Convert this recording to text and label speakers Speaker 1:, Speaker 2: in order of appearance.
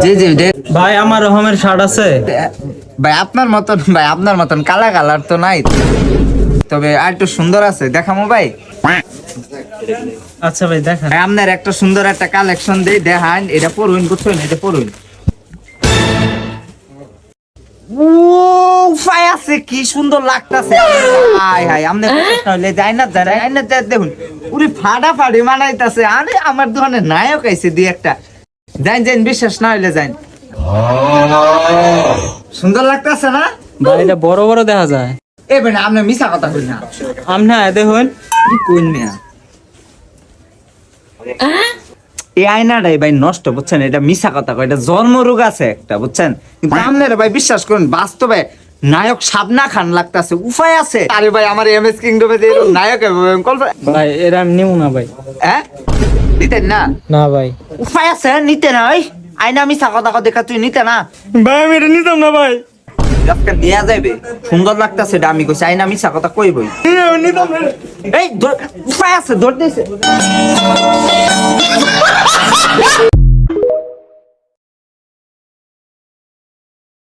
Speaker 1: জি জি
Speaker 2: ভাই আমার রকমের শার্ট আছে
Speaker 1: ভাই, আপনার মতন কালা কালার তো নাই, তবে আর একটু সুন্দর আছে, দেখামো ভাই।
Speaker 2: আচ্ছা ভাই দেখেন।
Speaker 1: ভাই, আপনার একটা সুন্দর একটা কালেকশন দেই, দেখান। এটা পড়ুন, বুঝছেন? এটা পড়ুন। ও উপায় আছে, কি সুন্দর লাগতাছে। হাই হাই, আমনে তাহলে যাই না দেখুন, উনি ফাটাফাটি মানাইতাছে। আরে আমার দোকানে নায়ক আইছে দুই একটা। যাইন বিশ্বাস না হইলে যাইন। সুন্দর লাগতাছে না
Speaker 2: ভাই এটা বড় বড় দেখা যায়।
Speaker 1: এ ভাই, আপনি মিছা কথা কই না।
Speaker 2: আমনা দেখুন
Speaker 1: কোন মিয়া এই আয়নাটাই ভাই নষ্ট, বুঝছেন? এটা মিছা কথা কয়, এটা জন্মরোগ আছে একটা, বুঝছেন? কিন্তু আপনারা ভাই বিশ্বাস করুন, বাস্তবে নায়ক শাবনা খান লাগতাছে। উপায় আছে? আরে ভাই, আমার এমএস কিংডমে যে এরকম নায়ক
Speaker 2: ভাই এরা আমি নিব না ভাই।
Speaker 1: হ্যাঁ, নিতেন না?
Speaker 2: না ভাই।
Speaker 1: উপায় আছে নিতে না? ওই আয়না মিছা কথা দেখা তুই নিতে না?
Speaker 2: ভাই আমি এটা নিতাম না ভাই।
Speaker 1: আজকে নেওয়া যাবে, সুন্দর লাগতাছে, এটা আমি কইছি। আয়না মিছা কথা কইবই।
Speaker 2: নিতাম না।
Speaker 1: এই উপায় আছে, ধরতেছে।